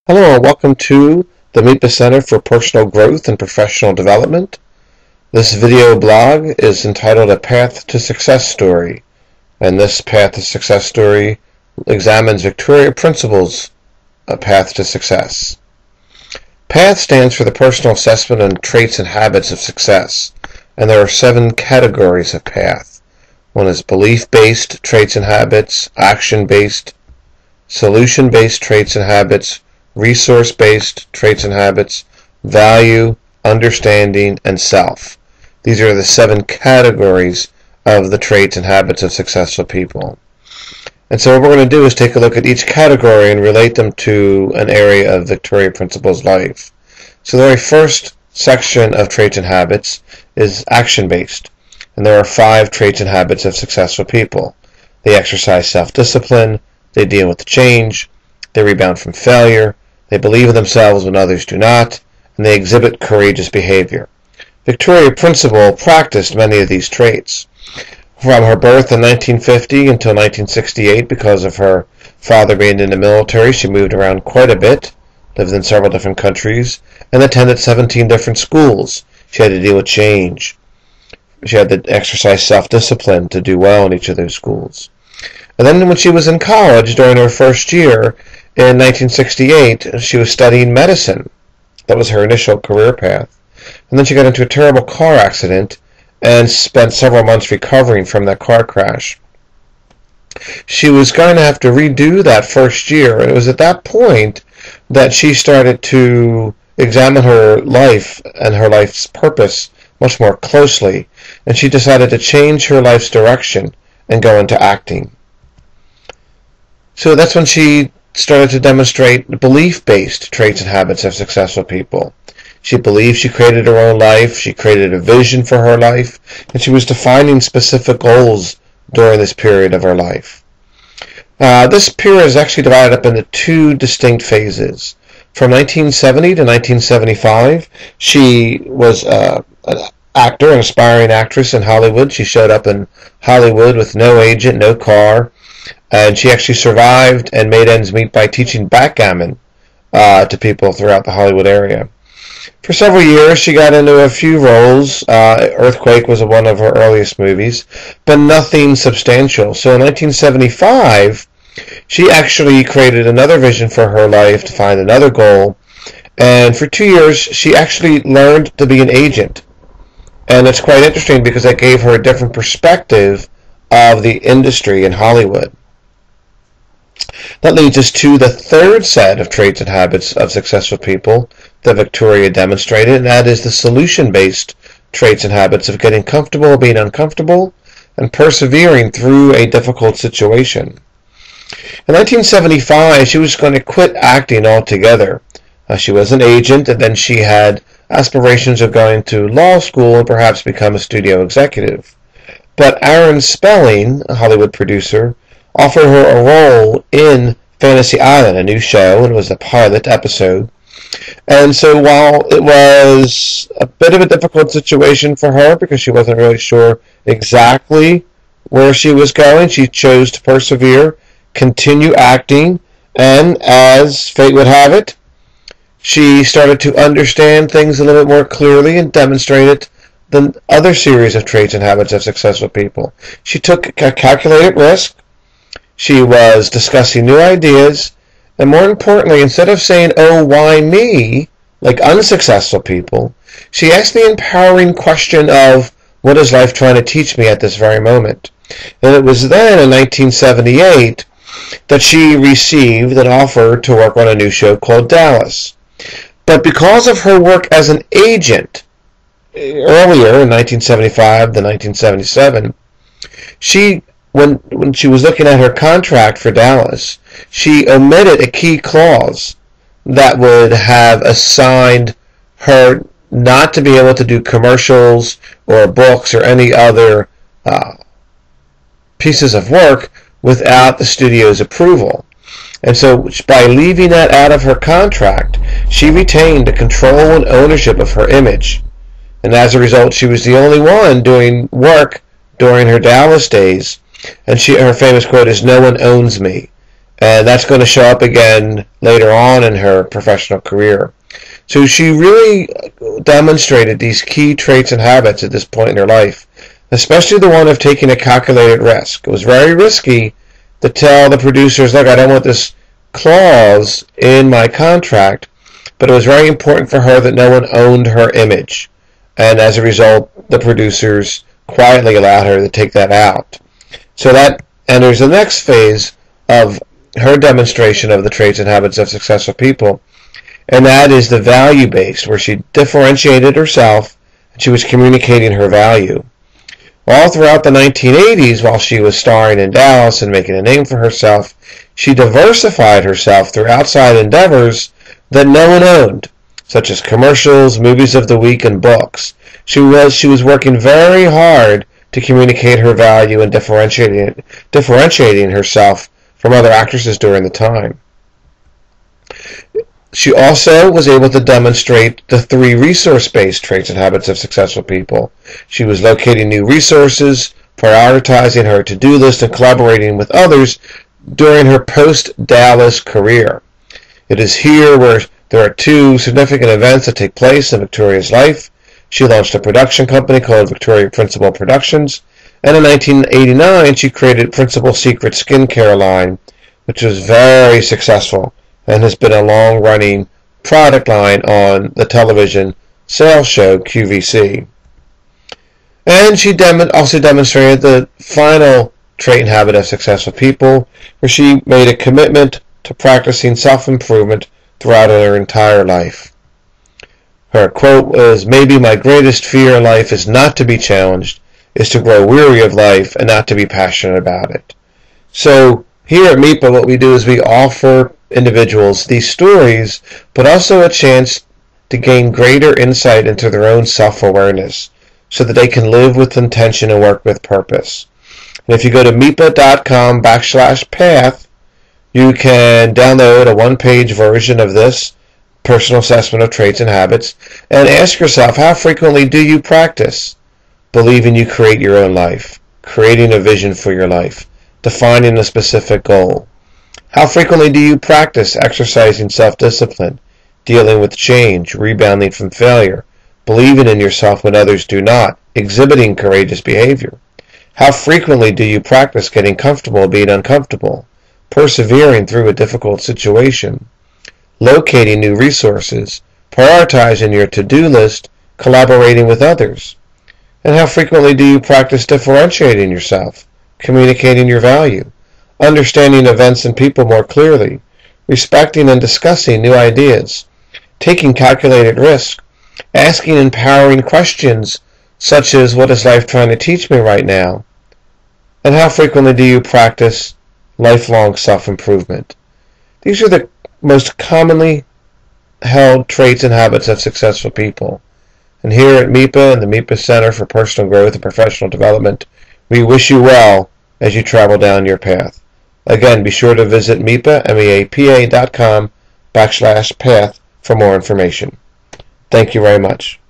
Hello and welcome to the MIPA Center for Personal Growth and Professional Development. This video blog is entitled A Path to Success Story, and this Path to Success Story examines Victoria Principal's Path to Success. PATH stands for the Personal Assessment and Traits and Habits of Success, and there are 7 categories of PATH. One is belief-based traits and habits, action-based, solution-based traits and habits, resource-based traits and habits, value, understanding, and self. These are the 7 categories of the traits and habits of successful people. And so what we're going to do is take a look at each category and relate them to an area of Victoria Principal's life. So the very first section of traits and habits is action-based. And there are 5 traits and habits of successful people. They exercise self-discipline, they deal with change, they rebound from failure, they believe in themselves when others do not, and they exhibit courageous behavior. Victoria Principal practiced many of these traits. From her birth in 1950 until 1968, because of her father being in the military, she moved around quite a bit, lived in several different countries, and attended 17 different schools. She had to deal with change. She had to exercise self-discipline to do well in each of those schools. And then when she was in college, during her first year, in 1968, she was studying medicine. That was her initial career path. And then she got into a terrible car accident and spent several months recovering from that car crash. She was going to have to redo that first year, and it was at that point that she started to examine her life and her life's purpose much more closely, and she decided to change her life's direction and go into acting. So that's when she started to demonstrate belief-based traits and habits of successful people. She believed she created her own life, she created a vision for her life, and she was defining specific goals during this period of her life. This period is actually divided up into 2 distinct phases. From 1970 to 1975, she was an actor, an aspiring actress in Hollywood. She showed up in Hollywood with no agent, no car, and she actually survived and made ends meet by teaching backgammon to people throughout the Hollywood area. For several years, she got into a few roles. Earthquake was one of her earliest movies, but nothing substantial. So in 1975, she actually created another vision for her life to find another goal. And for 2 years, she actually learned to be an agent. And it's quite interesting because that gave her a different perspective of the industry in Hollywood. That leads us to the third set of traits and habits of successful people that Victoria demonstrated, and that is the solution-based traits and habits of getting comfortable being uncomfortable and persevering through a difficult situation. In 1975, she was going to quit acting altogether. She was an agent, and then she had aspirations of going to law school and perhaps become a studio executive. But Aaron Spelling, a Hollywood producer, offered her a role in Fantasy Island, a new show, and it was a pilot episode. And so while it was a bit of a difficult situation for her because she wasn't really sure exactly where she was going, she chose to persevere, continue acting, and as fate would have it, she started to understand things a little bit more clearly and demonstrated the other series of traits and habits of successful people. She took a calculated risk. She was discussing new ideas, and more importantly, instead of saying, "Oh, why me?" like unsuccessful people, she asked the empowering question of, "What is life trying to teach me at this very moment?" And it was then, in 1978, that she received an offer to work on a new show called Dallas. But because of her work as an agent earlier in 1975 to 1977, when she was looking at her contract for Dallas, she omitted a key clause that would have assigned her not to be able to do commercials or books or any other pieces of work without the studio's approval. And so by leaving that out of her contract, she retained the control and ownership of her image. And as a result, she was the only one doing work during her Dallas days. And her famous quote is, "No one owns me." And that's going to show up again later on in her professional career. So she really demonstrated these key traits and habits at this point in her life, especially the one of taking a calculated risk. It was very risky to tell the producers, look, I don't want this clause in my contract, but it was very important for her that no one owned her image. And as a result, the producers quietly allowed her to take that out. So that enters the next phase of her demonstration of the traits and habits of successful people, and that is the value-based, where she differentiated herself and she was communicating her value. All throughout the 1980s, while she was starring in Dallas and making a name for herself, she diversified herself through outside endeavors that no one owned, such as commercials, movies of the week, and books. She was working very hard to communicate her value and differentiating herself from other actresses during the time. She also was able to demonstrate the 3 resource-based traits and habits of successful people. She was locating new resources, prioritizing her to-do list, and collaborating with others during her post-Dallas career. It is here where there are 2 significant events that take place in Victoria's life. She launched a production company called Principal Productions, and in 1989 she created Principal Secret skincare line, which was very successful and has been a long-running product line on the television sales show QVC. And she also demonstrated the final trait and habit of successful people, where she made a commitment to practicing self-improvement throughout her entire life. Her quote was, "Maybe my greatest fear in life is not to be challenged, is to grow weary of life and not to be passionate about it." So here at MIPA, what we do is we offer individuals these stories, but also a chance to gain greater insight into their own self-awareness so that they can live with intention and work with purpose. And if you go to mipa.com/path, you can download a one-page version of this personal assessment of traits and habits and ask yourself, how frequently do you practice believing you create your own life, creating a vision for your life, defining a specific goal? How frequently do you practice exercising self-discipline, dealing with change, rebounding from failure, believing in yourself when others do not, exhibiting courageous behavior? How frequently do you practice getting comfortable being uncomfortable, persevering through a difficult situation, locating new resources, prioritizing your to-do list, collaborating with others? And how frequently do you practice differentiating yourself, communicating your value, understanding events and people more clearly, respecting and discussing new ideas, taking calculated risks, asking empowering questions such as, what is life trying to teach me right now? And how frequently do you practice lifelong self-improvement? These are the most commonly held traits and habits of successful people. And here at MIPA and the MIPA Center for Personal Growth and Professional Development, we wish you well as you travel down your path. Again, be sure to visit MEAPA.com/path for more information. Thank you very much.